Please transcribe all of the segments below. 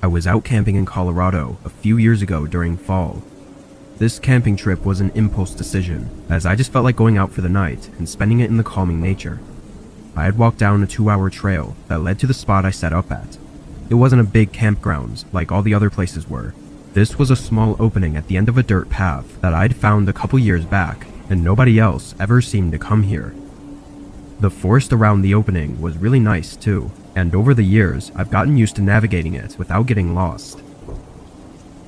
I was out camping in Colorado a few years ago during fall. This camping trip was an impulse decision, as I just felt like going out for the night and spending it in the calming nature. I had walked down a 2-hour trail that led to the spot I set up at. It wasn't a big campground like all the other places were. This was a small opening at the end of a dirt path that I'd found a couple years back, and nobody else ever seemed to come here. The forest around the opening was really nice too, and over the years I've gotten used to navigating it without getting lost.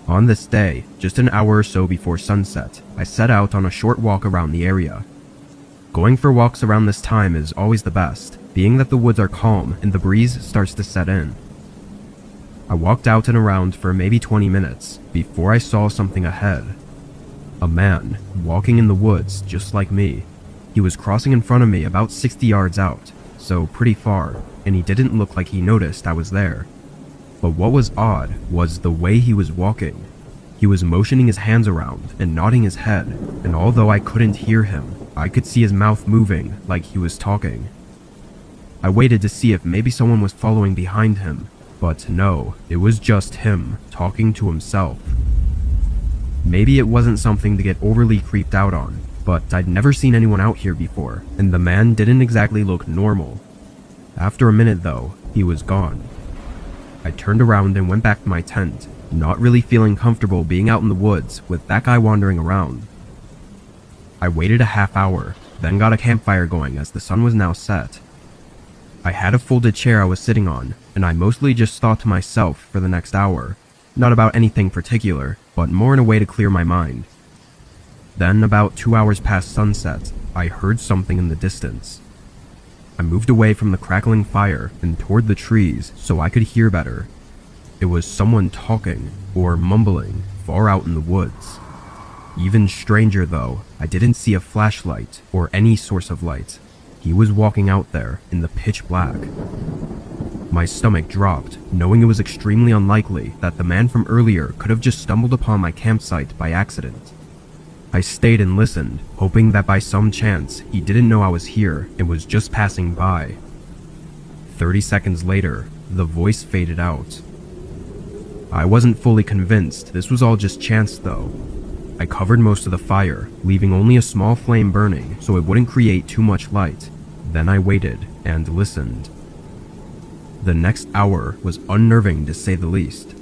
On this day, just an hour or so before sunset, I set out on a short walk around the area. Going for walks around this time is always the best, being that the woods are calm and the breeze starts to set in. I walked out and around for maybe 20 minutes before I saw something ahead. A man, walking in the woods just like me. He was crossing in front of me about 60 yards out, so pretty far, and he didn't look like he noticed I was there. But what was odd was the way he was walking. He was motioning his hands around and nodding his head, and although I couldn't hear him, I could see his mouth moving like he was talking. I waited to see if maybe someone was following behind him, but no, it was just him talking to himself. Maybe it wasn't something to get overly creeped out on, but I'd never seen anyone out here before, and the man didn't exactly look normal. After a minute though, he was gone. I turned around and went back to my tent, not really feeling comfortable being out in the woods with that guy wandering around. I waited a half hour, then got a campfire going as the sun was now set. I had a folded chair I was sitting on, and I mostly just thought to myself for the next hour, not about anything particular, but more in a way to clear my mind. Then, about 2 hours past sunset, I heard something in the distance. I moved away from the crackling fire and toward the trees so I could hear better. It was someone talking, or mumbling, far out in the woods. Even stranger though, I didn't see a flashlight or any source of light. He was walking out there in the pitch black. My stomach dropped, knowing it was extremely unlikely that the man from earlier could have just stumbled upon my campsite by accident. I stayed and listened, hoping that by some chance he didn't know I was here and was just passing by. 30 seconds later, the voice faded out. I wasn't fully convinced this was all just chance though. I covered most of the fire, leaving only a small flame burning so it wouldn't create too much light. Then I waited and listened. The next hour was unnerving to say the least.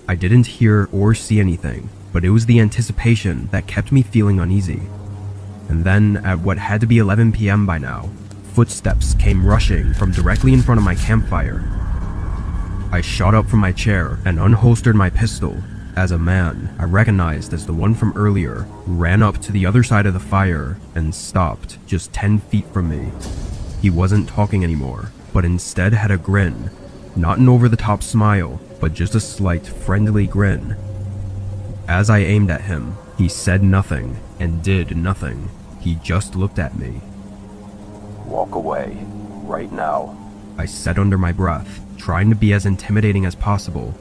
I didn't hear or see anything, but it was the anticipation that kept me feeling uneasy. And then, at what had to be 11 p.m. by now, footsteps came rushing from directly in front of my campfire. I shot up from my chair and unholstered my pistol as a man I recognized as the one from earlier ran up to the other side of the fire and stopped just 10 feet from me. He wasn't talking anymore, but instead had a grin. Not an over-the-top smile, but just a slight, friendly grin. As I aimed at him, he said nothing and did nothing. He just looked at me. "Walk away, right now," I said under my breath, trying to be as intimidating as possible.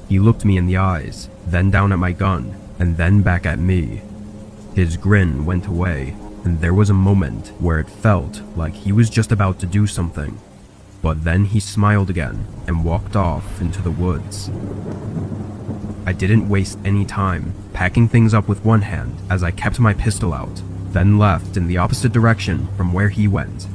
He looked me in the eyes, then down at my gun, and then back at me. His grin went away, and there was a moment where it felt like he was just about to do something. But then he smiled again and walked off into the woods. I didn't waste any time, packing things up with one hand as I kept my pistol out, then left in the opposite direction from where he went.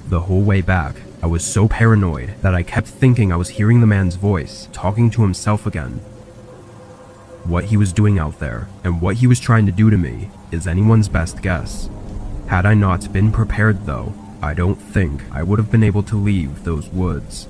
The whole way back, I was so paranoid that I kept thinking I was hearing the man's voice, talking to himself again. What he was doing out there, and what he was trying to do to me, is anyone's best guess. Had I not been prepared though, I don't think I would have been able to leave those woods.